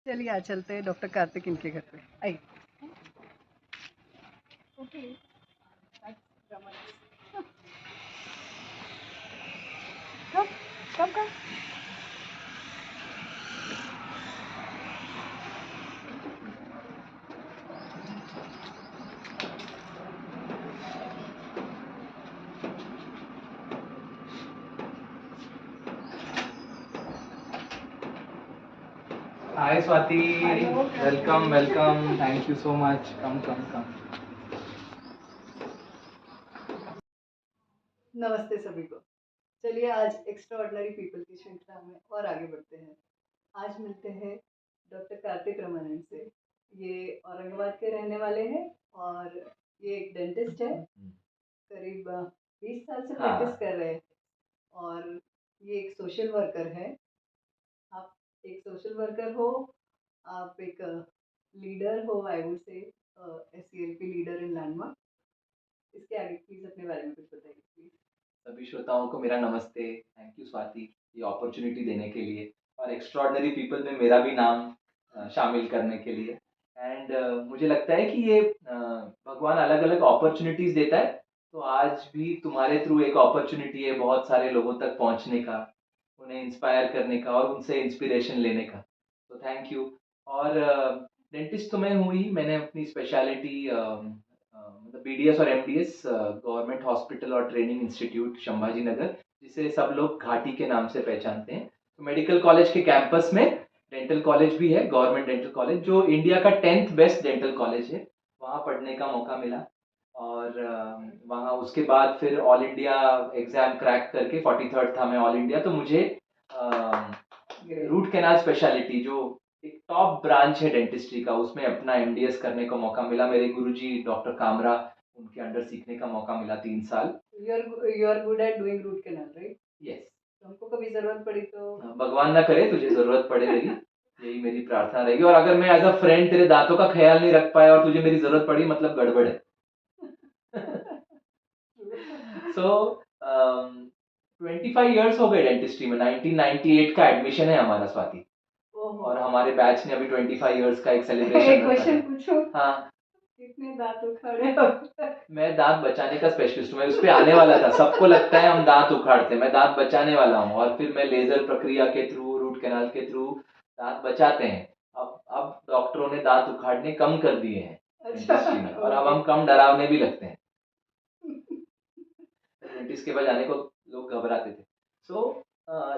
चलिए आज चलते हैं डॉक्टर कार्तिक इनके घर पे। आइए। Okay. Come come come. Hi Swati, hello welcome, Kartik. welcome. Thank you so much. Come, come, come. नमस्ते सभी को। चलिए आज एक्स्ट्रा ऑर्डिनरी पीपल की श्रृंखला में और आगे बढ़ते हैं। आज मिलते हैं डॉक्टर कार्तिक रमनन से। ये औरंगाबाद के रहने वाले हैं और ये एक डेंटिस्ट है। करीब 20 साल से प्रैक्टिस कर रहे हैं और ये एक सोशल वर्कर है। आप एक सोशल वर्कर हो, आप एक लीडर हो, I would say एससीएलपी leader in landmark. इसके आगे प्लीज अपने बारे में कुछ बताइए प्लीज। सभी श्रोताओं को मेरा नमस्ते। थैंक यू स्वाति ये अपॉर्चुनिटी देने के लिए और एक्स्ट्रॉर्डनरी पीपल में मेरा भी नाम शामिल करने के लिए। एंड मुझे लगता है कि ये भगवान अलग अलग अपॉर्चुनिटीज देता है। तो आज भी तुम्हारे थ्रू एक अपॉर्चुनिटी है बहुत सारे लोगों तक पहुंचने का, उन्हें इंस्पायर करने का और उनसे इंस्पिरेशन लेने का। तो थैंक यू। और डेंटिस्ट तो मैं हूँ ही, मैंने अपनी स्पेशलिटी मतलब बीडीएस और एमडीएस गवर्नमेंट हॉस्पिटल और ट्रेनिंग इंस्टीट्यूट संभाजी नगर, जिसे सब लोग घाटी के नाम से पहचानते हैं। तो मेडिकल कॉलेज के कैंपस में डेंटल कॉलेज भी है, गवर्नमेंट डेंटल कॉलेज जो इंडिया का 10th बेस्ट डेंटल कॉलेज है। वहाँ पढ़ने का मौका मिला और वहाँ उसके बाद फिर ऑल इंडिया एग्जाम क्रैक करके 43rd था मैं ऑल इंडिया। तो मुझे रूट कैनाल स्पेशलिटी जो एक टॉप ब्रांच है डेंटिस्ट्री का, उसमें अपना एमडीएस करने का मौका मिला। मेरे गुरुजी डॉक्टर कामरा, उनके अंडर सीखने का मौका मिला 3 साल। You are good at doing root canal right. Yes. तो हमको कभी जरूरत पड़ी तो भगवान ना करे तुझे जरूरत पड़े मेरी, यही मेरी प्रार्थना रहेगी। और अगर मैं एज अ फ्रेंड तेरे दांतों का ख्याल नहीं रख पाया और तुझे मेरी जरूरत पड़ी, मतलब गड़बड़ है। सो 25 इयर्स हो गए डेंटिस्ट्री में। 1998 का एडमिशन है हमारा स्वाति, और हमारे बैच ने अभी 25 इयर्स का एक सेलिब्रेशन एक रखा क्वेश्चन है। पूछो। हाँ, कितने दांत उखाड़े अभी तक? मैं दांत बचाने का स्पेशलिस्ट हूँ, मैं उस पे आने वाला था। सबको लगता है हम दांत उखाड़ते हैं, मैं दांत बचाने वाला हूँ। और फिर मैं लेजर प्रक्रिया के थ्रू, रूट कैनाल के थ्रू दांत बचाते हैं। अब डॉक्टरों ने दांत उखाड़ने कम कर दिए हैं अच्छा डेंटिस्ट्री में, और अब ओके। हम कम डरावने भी लगते हैं। डेंटिस्ट के पास जाने को लोग घबराते थे। सो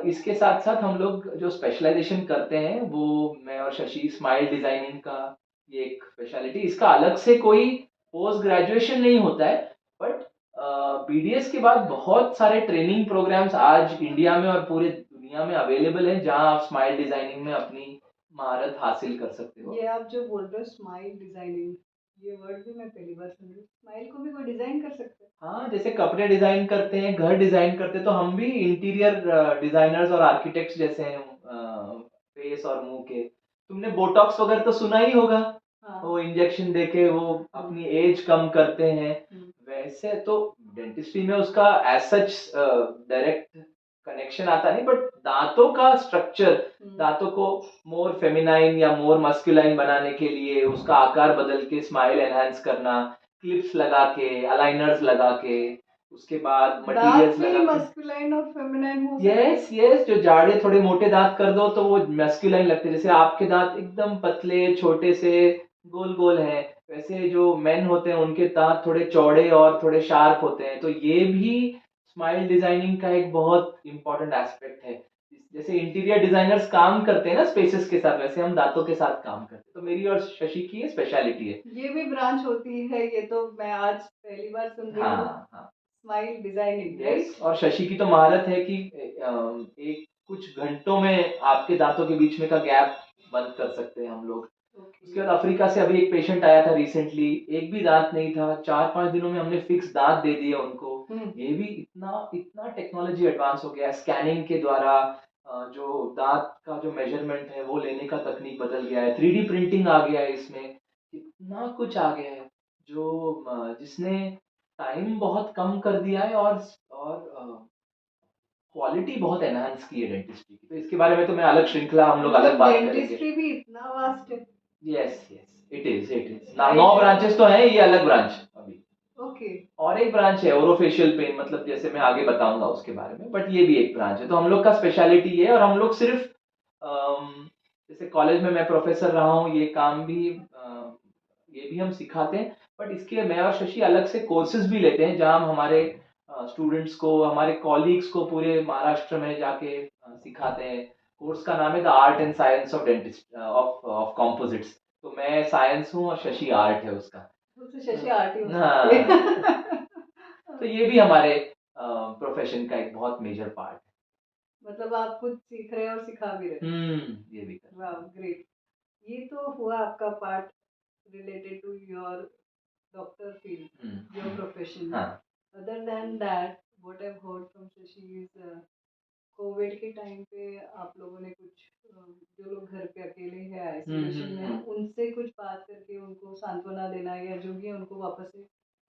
इसके साथ साथ हम लोग जो स्पेशलाइजेशन करते हैं वो, मैं और शशि, स्माइल डिजाइनिंग का ये एक स्पेशलिटी। इसका अलग से कोई पोस्ट ग्रेजुएशन नहीं होता है, बट बीडीएस के बाद बहुत सारे ट्रेनिंग प्रोग्राम्स आज इंडिया में और पूरे दुनिया में अवेलेबल हैं, जहां आप स्माइल डिजाइनिंग में अपनी महारत हासिल कर सकते हो। ये आप जो बोल रहे हो स्माइल डिजाइनिंग, ये वर्ड भी मैं पहली बार सुन रही हूँ। स्माइल को भी कोई डिजाइन कर सकता है? हाँ, जैसे कपड़े डिजाइन करते हैं, घर डिजाइन करते हैं, तो हम भी इंटीरियर डिजाइनर्स और आर्किटेक्ट्स जैसे हैं फेस और मुंह के। तुमने बोटॉक्स वगैरह तो सुना ही होगा। हाँ। वो इंजेक्शन देके वो अपनी एज कम करते हैं। वैसे तो डेंटिस्ट्री में उसका एज सच डायरेक्ट कनेक्शन आता नहीं, बट दांतों का स्ट्रक्चर, दांतों को मोर फेमिनाइन या मोर मस्कुलाइन बनाने के लिए उसका आकार बदल के स्माइल एनहांस करना, क्लिप्स लगा के, अलाइनर्स लगा के, उसके बाद दांत मटेरियल्स भी लगा के। मस्कुलाइन और फेमिनाइन हो सकते हैं? यस यस, जो जाड़े थोड़े मोटे दांत कर दो तो वो मस्कुलाइन लगते हैं। जैसे आपके दांत एकदम पतले छोटे से गोल गोल हैं, वैसे जो मेन होते हैं उनके दांत थोड़े चौड़े और थोड़े शार्प होते हैं। तो ये भी स्माइल डिजाइनिंग का एक बहुत इंपॉर्टेंट एस्पेक्ट है। जैसे इंटीरियर डिजाइनर्स काम करते हैं ना स्पेसेस के साथ, वैसे हम दांतों के साथ काम करते हैं। तो मेरी और शशि की ये स्पेशलिटी है। ये भी ब्रांच होती है? ये तो मैं आज पहली बार सुन रही हूँ। हाँ हाँ। Smile designing yes, right. और शशि की तो महारत है कि एक कुछ घंटों में आपके दांतों के बीच में का गैप बंद कर सकते हैं हम लोग। उसके बाद अफ्रीका से अभी एक पेशेंट आया था रिसेंटली, एक भी दांत नहीं था, 4-5 दिनों में हमने फिक्स दांत दे दिए उनको। ये भी इतना इतना टेक्नोलॉजी एडवांस हो गया है, स्कैनिंग के द्वारा जो दांत का जो मेजरमेंट है वो लेने का तकनीक बदल गया है, 3D प्रिंटिंग आ गया है इसमें, इतना कुछ आ गया है जो जिसने टाइम बहुत कम कर दिया है और क्वालिटी बहुत एनहांस की है डेंटिस्ट्री की, तो इसके बारे में तो मैं अलग श्रृंखला हम लोग अलग बात करेंगे। डेंटिस्ट्री भी इतना वास्ट है। यस यस इट इज ना, 9 ब्रांचेस तो हैं, ये अलग ब्रांच अभी। ओके। और एक ब्रांच है ओरोफेशियल पेन, मतलब जैसे मैं आगे बताऊंगा उसके बारे में, बट ये भी एक ब्रांच है। तो हम लोग का स्पेशलिटी ये है, और हम लोग सिर्फ जैसे कॉलेज में मैं प्रोफेसर रहा हूँ, ये काम भी ये भी हम सिखाते हैं, बट इसके मैं और शशि अलग से कोर्सेज भी लेते हैं, जहाँ हम हमारे स्टूडेंट्स को, हमारे कॉलीग्स को पूरे महाराष्ट्र में जाके सिखाते हैं। कोर्स का नाम है the art and science of dentist of composites. तो मैं साइंस हूँ और शशि आर्ट है उसका। तो शशि आर्ट ही हो हाँ। सकती है। तो ये भी हमारे प्रोफेशन का एक बहुत मेजर पार्ट है। मतलब आप खुद सीख रहे हैं और सिखा भी रहे हैं। ये भी कर। वाह ग्रेट। ये तो हुआ आपका part related to your doctor field, your profession. हाँ। Other than that what I heard from Shashi is covid के टाइम पे आप लोगों ने कुछ जो लोग घर पे अकेले हैं आइसोलेशन में हैं, उनसे कुछ बात करके उनको सांत्वना देना या जो भी है उनको वापस से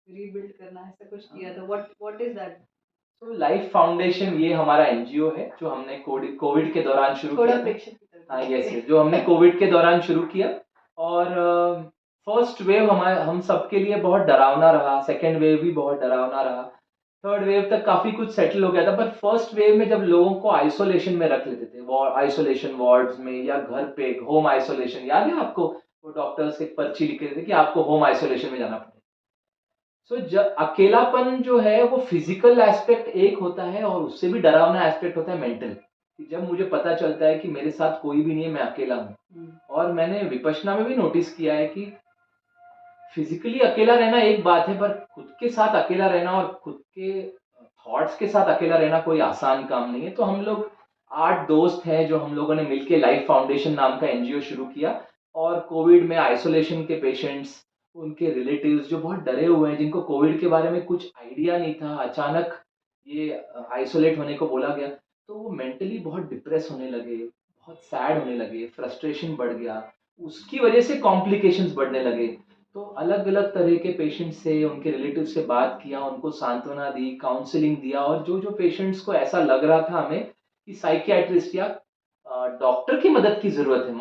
रीबिल्ड करना, ऐसा कुछ किया था। What is that? तो लाइफ फाउंडेशन ये हमारा एनजीओ है जो हमने कोविड के दौरान शुरू थोड़ा किया। प्रेक्षक की तरफ। हाँ यस, जो हमने कोविड के दौरान शुरू किया। और फर्स्ट वेव हम सबके लिए बहुत डरावना रहा, सेकेंड वेव भी बहुत डरावना रहा, थर्ड वेव तक काफी कुछ सेटल हो गया था। पर फर्स्ट वेव में जब लोगों को आइसोलेशन में रख लेते थे, आइसोलेशन वार्ड्स में या घर पे होम आइसोलेशन, याद है आपको? वो डॉक्टर्स एक पर्ची लिख रहे थे कि आपको होम आइसोलेशन में जाना पड़ेगा। सो जब अकेलापन जो है वो फिजिकल एस्पेक्ट एक होता है, और उससे भी डरावना एस्पेक्ट होता है मेंटल, कि जब मुझे पता चलता है कि मेरे साथ कोई भी नहीं है, मैं अकेला हूँ। और मैंने विपश्यना में भी नोटिस किया है कि फिजिकली अकेला रहना एक बात है, पर खुद के साथ अकेला रहना और खुद के थॉट्स के साथ अकेला रहना कोई आसान काम नहीं है। तो हम लोग 8 दोस्त हैं जो हम लोगों ने मिलके लाइफ फाउंडेशन नाम का एनजीओ शुरू किया। और कोविड में आइसोलेशन के पेशेंट्स, उनके रिलेटिव्स जो बहुत डरे हुए हैं, जिनको कोविड के बारे में कुछ आइडिया नहीं था, अचानक ये आइसोलेट होने को बोला गया, तो वो मेंटली बहुत डिप्रेस होने लगे, बहुत सैड होने लगे, फ्रस्ट्रेशन बढ़ गया, उसकी वजह से कॉम्प्लिकेशंस बढ़ने लगे। तो अलग अलग तरह के पेशेंट से, उनके रिलेटिव से बात किया, उनको सांत्वना दी, काउंसलिंग दिया। और जो जो पेशेंट्स को ऐसा लग रहा था हमें कि साइकियाट्रिस्ट या डॉक्टर की मदद की जरूरत है,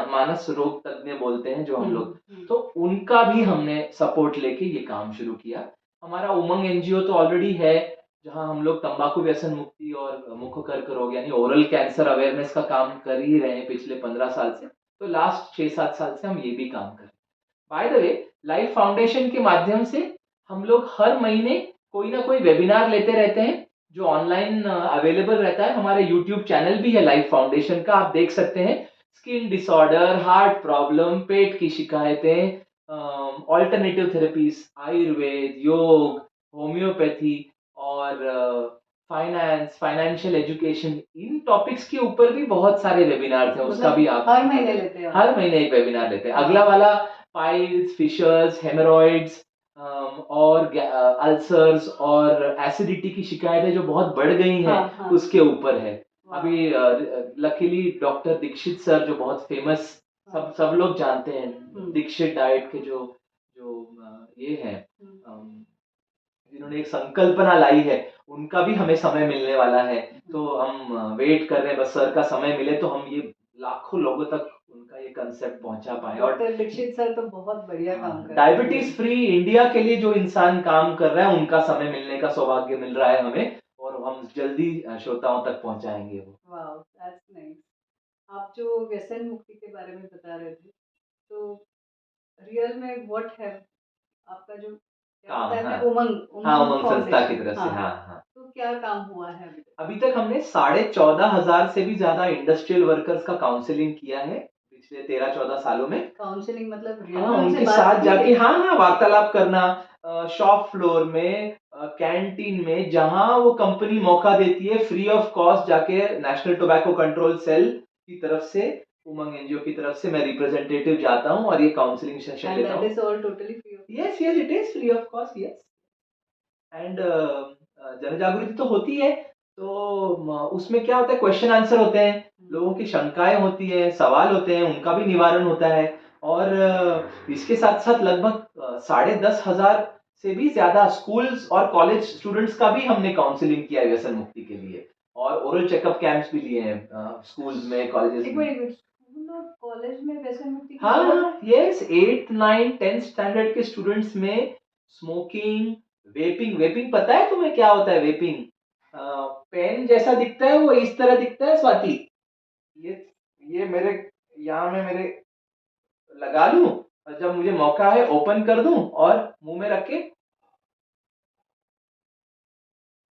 मानस रोग तज्ञ बोलते हैं जो हम लोग, तो उनका भी हमने सपोर्ट लेके ये काम शुरू किया। हमारा उमंग एनजीओ तो ऑलरेडी है, जहां हम लोग तंबाकू व्यसन मुक्ति और मुख कर्क रोग यानी ओरल कैंसर अवेयरनेस का काम कर ही रहे हैं पिछले 15 साल से। तो लास्ट 6-7 साल से हम ये भी काम कर रहे हैं। By the way, life foundation के माध्यम से हम लोग हर महीने कोई ना कोई वेबिनार लेते रहते हैं, जो ऑनलाइन अवेलेबल रहता है। हमारे यूट्यूब चैनल भी है लाइफ फाउंडेशन का, आप देख सकते हैं। स्किन डिसऑर्डर, हार्ट प्रॉब्लम, पेट की शिकायतें, ऑल्टरनेटिव थेरेपीज, आयुर्वेद, योग, होम्योपैथी और फाइनेंशियल एजुकेशन, इन टॉपिक्स के ऊपर भी बहुत सारे वेबिनार हैं। उसका भी आप हर महीने लेते हैं? हर महीने एक वेबिनार लेते हैं। अगला वाला पाइल्स, फिशर्स, हेमरॉइड्स और अल्सर्स और एसिडिटी की शिकायतें जो बहुत बढ़ गई हैं, उसके ऊपर है। अभी लकीली डॉक्टर दीक्षित सर जो बहुत फेमस, सब लोग जानते हैं, दीक्षित डाइट के जो जो ये है, जिन्होंने एक संकल्पना लाई है, उनका भी हमें समय मिलने वाला है। तो हम वेट कर रहे हैं, बस सर का समय मिले तो हम ये लाखों लोगों तक उनका ये कंसेप्ट पहुंचा पाए। और डॉक्टर दीक्षित सर तो बहुत बढ़िया काम कर रहे हैं। डायबिटीज फ्री इंडिया के लिए जो इंसान काम कर रहा है, उनका समय मिलने का सौभाग्य मिल रहा है हमें, और हम जल्दी श्रोताओं तक पहुंचाएंगे वो। Wow, that's nice. आप जो व्यसन मुक्ति के बारे में बता रहे थे, तो रियल में व्हाट है आपका जो काम? उमंग संस्था की तरफ से। हाँ। तो क्या काम हुआ है अभी तक हमने 14,500 से भी ज्यादा इंडस्ट्रियल वर्कर्स का काउंसलिंग किया है पिछले 13-14 सालों में। काउंसलिंग मतलब उनके साथ जाके वार्तालाप करना, शॉप फ्लोर में, कैंटीन में, जहां वो कंपनी मौका देती है, फ्री ऑफ कॉस्ट जाके नेशनल टोबैको कंट्रोल सेल की तरफ से, उमंग एनजीओ की तरफ से मैं रिप्रेजेंटेटिव जाता हूं और ये काउंसलिंग सेशन लेता हूं। That is all totally free of? Yes it is free of cost. Yes. And जन जागृति तो होती है, तो उसमें क्या होता है, क्वेश्चन आंसर होते हैं, लोगों की शंकाएं होती है, सवाल होते हैं, उनका भी निवारण होता है। और इसके साथ साथ लगभग 10,500 से भी ज़्यादा स्कूल्स और कॉलेज स्टूडेंट्स का भी हमने काउंसलिंग किया है व्यसन मुक्ति के लिए और ओरल चेकअप कैंप्स भी लिए हैं स्कूल्स में, कॉलेजेस एक में। मिनट एक मिनट, स्कूल और कॉलेज में व्यसन मुक्ति की हाँ, जरूरत हाँ, यस 8, 9, 10th स्टैंडर्ड के स्टूडेंट्स में स्मोकिंग, वेपिंग वेपिंग पता है तुम्हें क्या होता है वेपिंग? पेन जैसा दिखता है वो इस तरह दिखता है स्वाति। ये ये मेरे यहाँ में मेरे लगा लूं और जब मुझे मौका है ओपन कर दूं और मुंह में रख के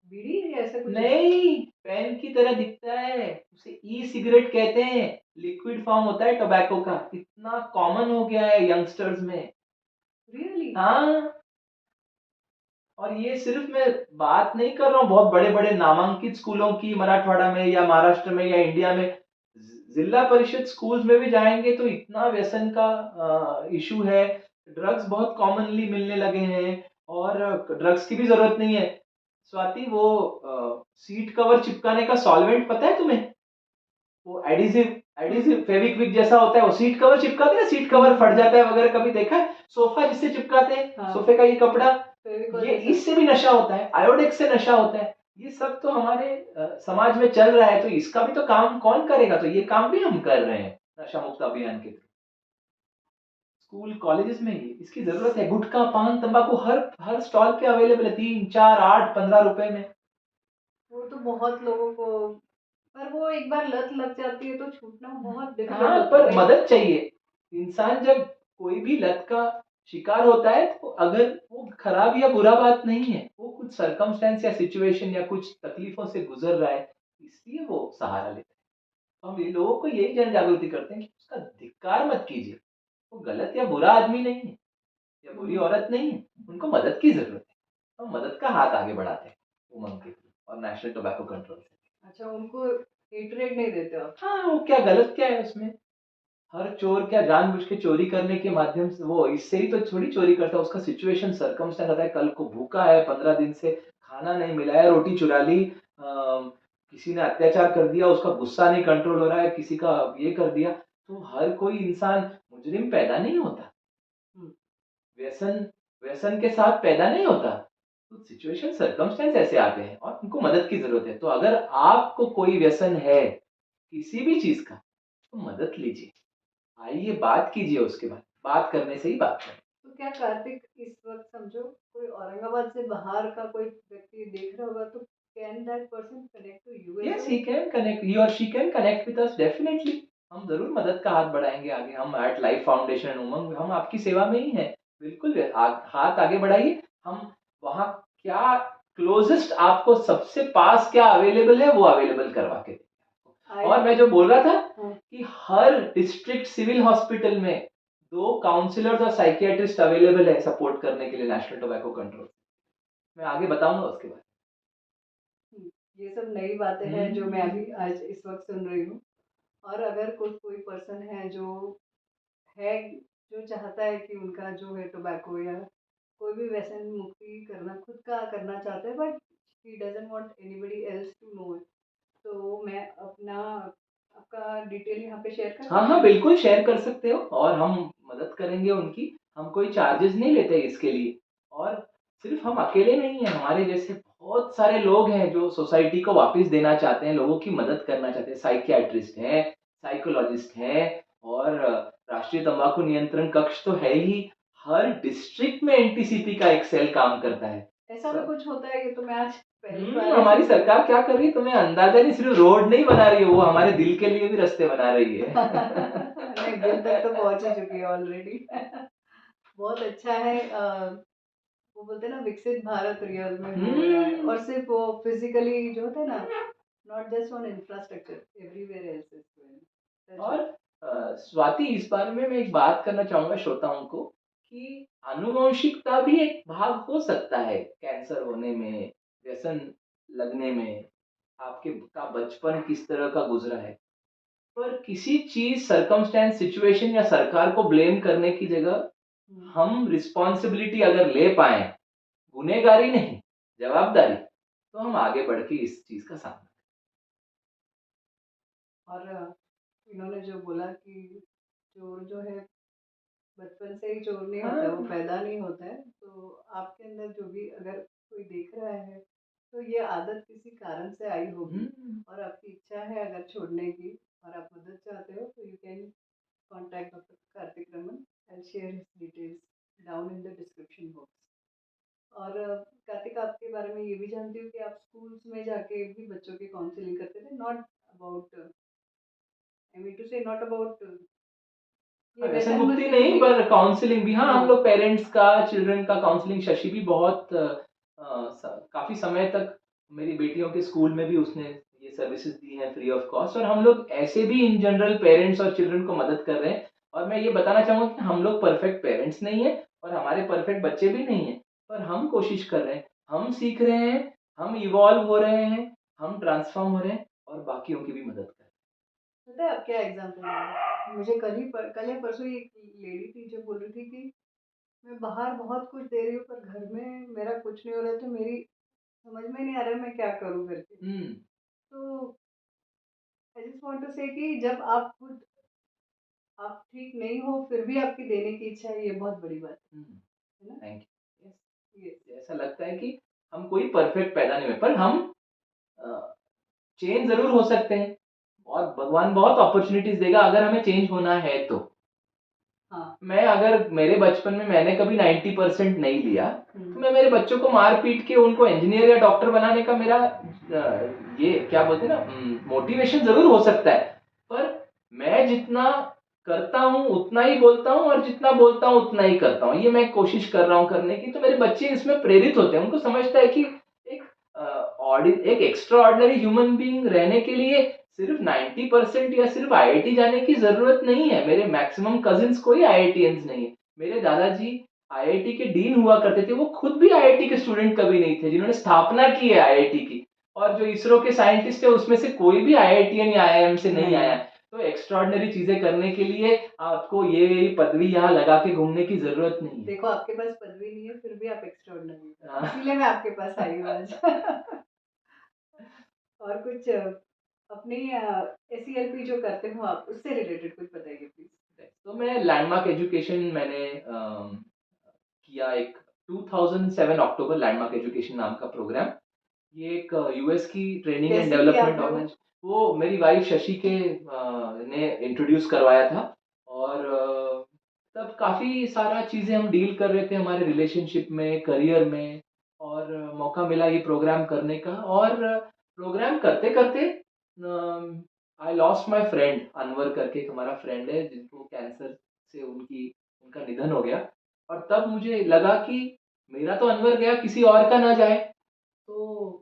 बीड़ी या ऐसा कुछ है? नहीं पेन की तरह दिखता है उसे ई सिगरेट कहते हैं लिक्विड फॉर्म होता है टोबैको का इतना कॉमन हो गया है यंगस्टर्स में रियली? हाँ और ये सिर्फ मैं बात नहीं कर रहा हूँ बहुत बड़े बड़े नामांकित स्कूलों की मराठवाड़ा में या महाराष्ट्र में या इंडिया में जिला परिषद स्कूल्स में भी जाएंगे तो इतना व्यसन का इशू है ड्रग्स बहुत कॉमनली मिलने लगे हैं और ड्रग्स की भी जरूरत नहीं है स्वाति वो सीट कवर चिपकाने का सॉल्वेंट पता है तुम्हें वो एडिसिव एडिसिव फेविक्विक जैसा होता है वो सीट कवर चिपकाते हैं ना सीट कवर फट जाता है वगैरह कभी देखा है सोफा जिससे चिपकाते हैं हाँ। सोफे का ये कपड़ा फेविकॉल ये जैसा? इससे भी नशा होता है आयोडेक्स से नशा होता है ये सब तो हमारे समाज में चल रहा है तो इसका भी तो काम कौन करेगा तो ये काम भी हम कर रहे हैं नशा मुक्त अभियान के थ्रू स्कूल कॉलेजेस में ही इसकी जरूरत है गुटखा पान तंबाकू हर हर स्टॉल पे अवेलेबल है 3, 4, 8, 15 रुपए में वो तो बहुत लोगों को, पर वो एक बार लत लग जाती है तो छूटना बहुत डिफिकल्ट हाँ होता है पर भाई। मदद चाहिए इंसान जब कोई भी लत का शिकार होता है तो अगर वो खराब या बुरा बात नहीं है वो कुछ सरकमस्टेंस या सिचुएशन या कुछ तकलीफों से गुजर रहा है इसलिए वो सहारा लेता है तो हम ये लोगों को यही जन जागृति करते हैं कि उसका धिक्कार मत कीजिए वो गलत या बुरा आदमी नहीं है या बुरी हम्म। औरत नहीं है उनको मदद की जरूरत है तो हम मदद का हाथ आगे बढ़ाते हैं उमंग के थ्रू और नेशनल टोबैको कंट्रोल से अच्छा, उनको हेटरेट नहीं देते आप? हाँ वो क्या गलत क्या है उसमें हर चोर क्या जानबूझ के चोरी करने के माध्यम से वो इससे ही तो थोड़ी चोरी करता है उसका सिचुएशन सरकमस्टेंस रहता है कल को भूखा है 15 दिन से खाना नहीं मिला है रोटी चुरा ली किसी ने अत्याचार कर दिया उसका गुस्सा नहीं कंट्रोल हो रहा है किसी का ये कर दिया तो हर कोई इंसान मुजरिम पैदा नहीं होता हम्म। व्यसन व्यसन के साथ पैदा नहीं होता तो सिचुएशन सरकमस्टेंस ऐसे आते हैं और उनको मदद की जरूरत है तो अगर आपको कोई व्यसन है किसी भी चीज का तो मदद लीजिए आइए बात कीजिए उसके बाद बात करने से ही बात करें तो क्या कार्तिक, इस वक्त समझो कोई औरंगाबाद से बाहर का कोई व्यक्ति देख रहा होगा तो can that person connect to you as yes well? He can connect he और she can connect with us definitely हम जरूर मदद का हाथ बढ़ाएंगे आगे हम एट लाइफ फाउंडेशन उमंग हम आपकी सेवा में ही हैं बिल्कुल हाथ आगे बढ़ाइए हम वहाँ क्या क्लोजेस्ट आपको सबसे पास क्या अवेलेबल है वो अवेलेबल करवा के देंगे और मैं जो बोल रहा था कि हर डिस्ट्रिक्ट सिविल हॉस्पिटल में 2 काउंसलर्स और साइकियाट्रिस्ट अवेलेबल है सपोर्ट करने के लिए नेशनल टोबैको कंट्रोल मैं आगे बताऊंगा उसके बाद ये सब नई बातें हैं जो मैं अभी आज इस वक्त सुन रही हूँ। और अगर कोई कोई पर्सन है जो है, जो चाहता है कि उनका जो है टोबैको या कोई भी व्यसन मुक्ति करना खुद का करना चाहता है, but he doesn't want anybody else to know it, तो मैं अपना आपका डिटेल यहाँ पे शेयर कर हाँ सकती हाँ हूँ? बिल्कुल शेयर कर सकते हो और हम मदद करेंगे उनकी हम कोई चार्जेस नहीं लेते इसके लिए और सिर्फ हम अकेले नहीं हैं हमारे जैसे बहुत सारे लोग हैं जो सोसाइटी को वापस देना चाहते हैं लोगों की मदद करना चाहते हैं साइकियाट्रिस्ट हैं साइकोलॉजिस्ट हैं और राष्ट्रीय तंबाकू नियंत्रण कक्ष तो है ही हर डिस्ट्रिक्ट में एनटीसीपी का एक सेल काम करता है ऐसा भी सब कुछ होता है? कि तो मैं आज पहली बार हमारी ऐसे सरकार क्या कर रही है तुम्हें अंदाजा नहीं सिर्फ रोड नहीं बना रही है वो हमारे दिल के लिए भी रास्ते बना रही है नहीं, दिल तक तो पहुंच ही चुकी है ऑलरेडी। बहुत अच्छा है। वो बोलते हैं ना, विकसित भारत रियल में हो रहा है, और सिर्फ वो फिजिकली जो होता है ना, not just on infrastructure, everywhere else is going. और स्वाति इस बारे में मैं एक बात करना चाहूंगा श्रोताओं को कि आनुवंशिकता भी एक भाग हो सकता है कैंसर होने में व्यसन लगने में आपके का बचपन किस तरह का गुजरा है पर किसी चीज सरकमस्टेंस सिचुएशन या सरकार को ब्लेम करने की जगह हम रिस्पॉन्सिबिलिटी अगर ले पाए गुनेगारी नहीं जवाबदारी तो हम आगे बढ़ के इस चीज का सामना और इन्होंने जो बोला कि जो जो है बचपन से ही चोर नहीं होता है, वो हाँ। पैदा नहीं होता है। तो आपके अंदर जो भी अगर कोई देख रहा है, तो ये आदत किसी कारण से आई होगी हुँ। और आपकी इच्छा है अगर छोड़ने की और आप मदद चाहते हो, तो you can contact doctor Kartik Raman. I will share his details down in the description box. और कार्तिक, आपके बारे में ये भी जानती हूँ कि आप स्कूल्स में जाके भी बच्चों की काउंसलिंग करते थे। Not about, I mean to say not about ये हाँ, व्यसन व्यसन मुक्ति मुक्ति नहीं भी। पर काउंसलिंग भी हाँ, हम हाँ, लोग पेरेंट्स का, चिल्ड्रन का काउंसलिंग शशि भी बहुत काफ़ी समय तक मेरी बेटियों के स्कूल में भी उसने ये सर्विसेज़ दी हैं फ्री ऑफ कॉस्ट और हम लोग ऐसे भी इन जनरल पेरेंट्स और चिल्ड्रन को मदद कर रहे हैं। और मैं ये बताना चाहूँगा कि हम लोग परफेक्ट पेरेंट्स नहीं हैं और हमारे परफेक्ट बच्चे भी नहीं हैं, पर हम कोशिश कर रहे हैं, हम सीख रहे हैं, हम इवॉल्व हो रहे हैं, हम ट्रांसफ़ॉर्म हो रहे हैं और बाकियों की भी मदद कर रहे हैं। पता है अब क्या एग्जाम्पल है? मुझे कल या परसों ही एक लेडी थी जो बोल रही थी कि मैं बाहर बहुत कुछ दे रही हूँ पर घर में मेरा कुछ नहीं हो रहा है, तो मेरी समझ में नहीं आ रहा है मैं क्या करूँ करके। हुँ, तो आई जस्ट वांट टू से कि जब आप खुद आप ठीक नहीं हो फिर भी आपकी देने की इच्छा है, ये बहुत बड़ी बात हुँ, है ना? Thank you. यस। ये मुझे ऐसा लगता है कि हम कोई परफेक्ट पैदा नहीं हुए, पर हम चेंज ज़रूर हो सकते हैं और भगवान बहुत अपॉर्च्युनिटीज़ देगा अगर हमें चेंज होना है तो। हाँ। मैं अगर मेरे बचपन में मैंने कभी 90% नहीं लिया, तो हुँ। मैं मेरे बच्चों को मार-पीट के उनको इंजीनियर या डॉक्टर बनाने का मेरा ये क्या बोलते हैं ना मोटिवेशन ज़रूर हो सकता है। पर मैं जितना करता हूँ, उतना ही बोलता हूँ और जितना बोलता हूँ, उतना ही करता हूँ। ये मैं कोशिश कर रहा हूँ करने की, तो मेरे बच्चे इसमें प्रेरित होते हैं। उनको समझता है कि एक एक एक्स्ट्रा ऑर्डिनरी ह्यूमन बीइंग रहने के लिए सिर्फ 90% या सिर्फ आईआईटी जाने की ज़रूरत नहीं है। मेरे मैक्सिमम कज़िन्स कोई आईआईटीएन्स नहीं है। मेरे दादाजी आईआईटी के डीन हुआ करते थे। वो खुद भी आईआईटी के स्टूडेंट कभी नहीं थे, जिन्होंने स्थापना की है आईआईटी की। और जो इसरो के साइंटिस्ट हैं, उसमें से कोई भी आईआईटीएन या आईआईएम से नहीं आया नहीं। है। तो एक्स्ट्राऑर्डिनरी चीज़ें करने के लिए आपको ये पदवी यहाँ लगा के घूमने की ज़रूरत नहीं है। देखो आपके पास पदवी नहीं है, फिर भी आप एक्स्ट्राऑर्डिनरी हो। हाँ। इसीलिए मैं आपके पास आई हूँ आज। और कुछ अपनी एसईएलपी जो करते हो आप, उससे रिलेटेड कुछ बताइए प्लीज़? तो मैं लैंडमार्क एजुकेशन मैंने किया एक 2007 अक्टूबर लैंडमार्क एजुकेशन नाम का प्रोग्राम। ये एक यूएस की ट्रेनिंग एंड कैसे किया डेवलपमेंट आपने वो? ऑर्गेनाइज वो मेरी वाइफ शशि के ने इंट्रोड्यूस करवाया था और तब काफ़ी सारा चीज़ें हम डील कर रहे थे हमारे रिलेशनशिप में, करियर में और मौका मिला ये प्रोग्राम करने का और प्रोग्राम करते-करते I lost my friend Anwar करके एक हमारा फ्रेंड है जिनको कैंसर से उनका निधन हो गया और तब मुझे लगा कि मेरा तो अनवर गया किसी और का ना जाए। तो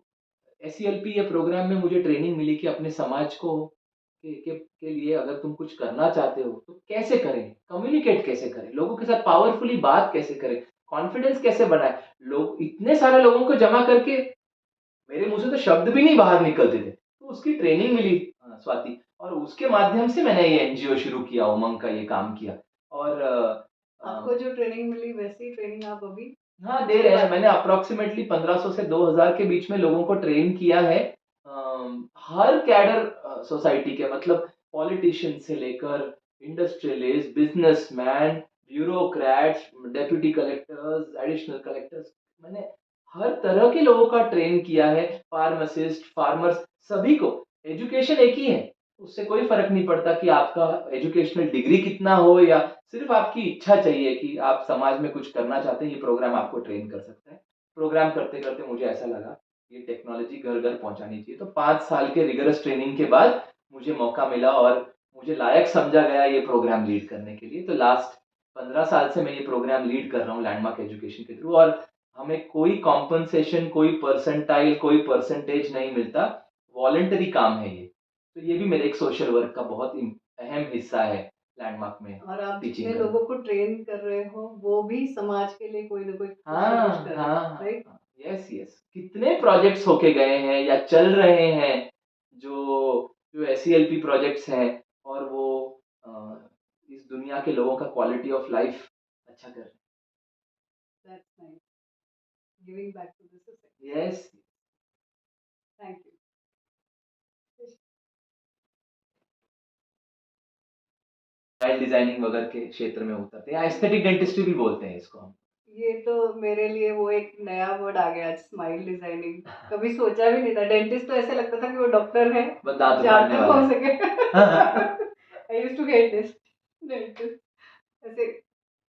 एसईएलपी ये प्रोग्राम में मुझे ट्रेनिंग मिली कि अपने समाज के लिए अगर तुम कुछ करना चाहते हो तो कैसे करें? कम्युनिकेट कैसे करें? लोगों के साथ पावरफुली बात कैसे करें? कॉन्फिडेंस कैसे बढ़ाएँ? लोग इतने सारे लोगों को जमा करके मेरे मुँह से तो शब्द भी नहीं बाहर निकलते थे। तो उसकी ट्रेनिंग मिली स्वाति और उसके माध्यम से मैंने ये एनजीओ शुरू किया, उमंग का ये काम किया और आपको जो ट्रेनिंग मिली वैसी ट्रेनिंग आप अभी हाँ, दे दूसरे रहे हैं। बात मैंने अप्रॉक्सिमेटली 1500 से 2000 के बीच में लोगों को ट्रेन किया है। हर कैडर सोसाइटी के मतलब पॉलिटिशियन से लेकर industrialist, businessman, bureaucrats, deputy collectors, additional collectors मैंने हर तरह के लोगों का ट्रेन किया है। फार्मासिस्ट, फार्मर्स सभी को। एजुकेशन एक ही है। उससे कोई फ़र्क नहीं पड़ता कि आपका एजुकेशनल डिग्री कितना हो या सिर्फ आपकी इच्छा चाहिए कि आप समाज में कुछ करना चाहते हैं, ये प्रोग्राम आपको ट्रेन कर सकता है। प्रोग्राम करते-करते मुझे ऐसा लगा, ये टेक्नोलॉजी घर-घर पहुँचानी चाहिए। तो 5 साल के रिगरस ट्रेनिंग के बाद मुझे मौका मिला और मुझे लायक समझा गया ये प्रोग्राम लीड करने के लिए। तो लास्ट 15 साल से मैं ये प्रोग्राम लीड कर रहा हूँ लैंडमार्क एजुकेशन के थ्रू और हमें कोई कॉम्पेंसेशन, कोई परसेंटाइल, कोई परसेंटेज नहीं मिलता। वॉलंटरी काम है ये। तो ये भी मेरे एक सोशल वर्क का बहुत अहम हिस्सा है लैंडमार्क में और आप टीचिंग जितने करना। लोगों को ट्रेन कर रहे हो, वो भी समाज के लिए कोई ना कोई कुछ ना कुछ हाँ, कर रहे हाँ, हैं, हाँ, राइट? हाँ। Yes, yes. कितने प्रोजेक्ट्स होके गए हैं या चल रहे हैं जो एसईएलपी प्रोजेक्ट्स हैं और वो इस दुनिया के लोगों का क्वालिटी ऑफ लाइफ अच्छा कर रहे that's nice, giving back to the society. हैं। Yes. Thank you. Smile designing वगैरह के क्षेत्र में उतरते हैं, या एस्थेटिक डेंटिस्ट्री भी बोलते हैं इसको हम। ये तो मेरे लिए वो एक नया वर्ड आ गया, स्माइल डिजाइनिंग। कभी सोचा भी नहीं था। डेंटिस्ट तो ऐसे लगता था कि वो डॉक्टर है, बस दांत जहाँ उखाड़ने तक वाला हो है। सके। I used to hate this dentist. ऐसे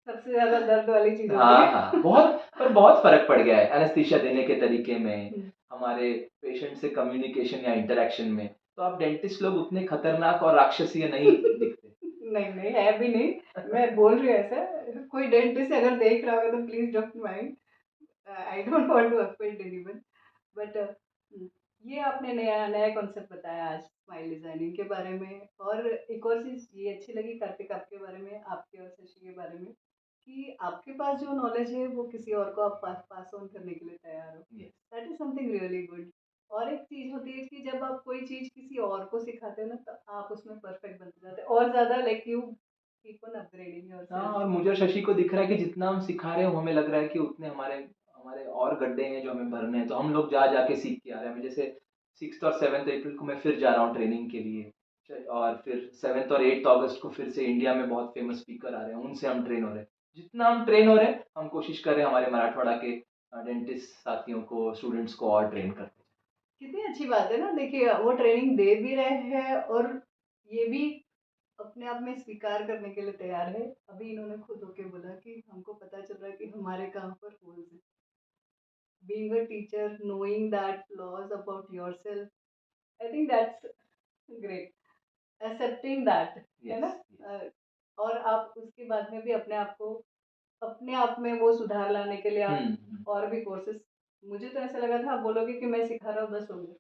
सबसे ज्यादा दर्द वाली चीज होती हाँ, है। हाँ, बहुत फ़र्क पड़ गया है एनेस्थीसिया देने के तरीके में, हम्म, हमारे पेशेंट से कम्युनिकेशन या इंटरैक्शन में। तो अब डेंटिस्ट लोग उतने खतरनाक और राक्षसीय नहीं दिखते। नहीं नहीं, है भी नहीं। मैं बोल रही हूँ ऐसा, कोई डेंटिस्ट अगर देख रहा होगा तो please don't mind. I don't want to offend anyone, but ये आपने नया नया कॉन्सेप्ट बताया आज स्माइल डिजाइनिंग के बारे में। और एक और चीज ये अच्छी लगी कार्तिक आपके बारे में, आपके और शशि के बारे में, कि आपके पास जो नॉलेज है वो किसी और को आप पास ऑन करने के लिए तैयार हो। Yes. That is something really good. और एक चीज होती है कि जब आप कोई चीज किसी और को सिखाते हो ना, तो आप उसमें परफेक्ट बनते जाते हो और ज्यादा, like you keep on upgrading हाँ, योरसेल्फ। और मुझे और शशि को दिख रहा है कि जितना हम सिखा रहे हैं, वो हमें लग रहा है कि उतने हमारे हमारे और गड्ढे हैं जो हमें भरने हैं। तो हम लोग जा के सीख के आ रहे हैं। जैसे 6th और 7th अप्रैल को मैं फिर जा रहा हूँ ट्रेनिंग के लिए, और फिर 7th और 8th अगस्त को फिर से इंडिया में बहुत फेमस स्पीकर आ रहे हैं, उनसे हम ट्रेन हो रहे हैं। जितना हम ट्रेन हो रहे हैं, हम कोशिश कर रहे हैं हमारे मराठवाड़ा के डेंटिस्ट साथियों को, स्टूडेंट्स को और ट्रेन करते हैं। कितनी अच्छी बात है ना। देखिए वो ट्रेनिंग दे भी रहे हैं और ये भी अपने आप में स्वीकार करने के लिए तैयार है। अभी इन्होंने खुद होके बोला कि हमको पता चल रहा है कि हमारे कहाँ पर होल्स है। Being a teacher, knowing that flaws about yourself, I think that's great. Accepting that, है यस, ना। यस। अ, और आप उसके बाद में भी अपने आप में वो सुधार लाने के लिए आप और भी कोर्सेज। मुझे तो ऐसा लगा था आप बोलोगे कि मैं सिखा रहा हूँ बस हो गया,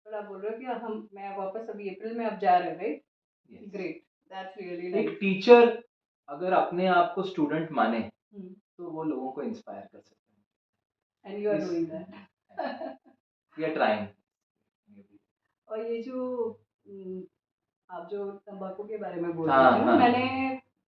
पर आप बोल रहे हो कि हम मैं वापस अभी अप्रैल में आप जा रहे हो, right. Yes. Great, that's really एक नाइस। टीचर अगर अपने आप को स्टूडेंट माने, तो वो लोगों को इंस्पायर कर सकते एंड यू आर हैं। Is doing that. We are trying. और ये जो आप जो तंबाकू के बारे में बोल रहे हाँ, थे ना, हाँ, मैंने हाँ।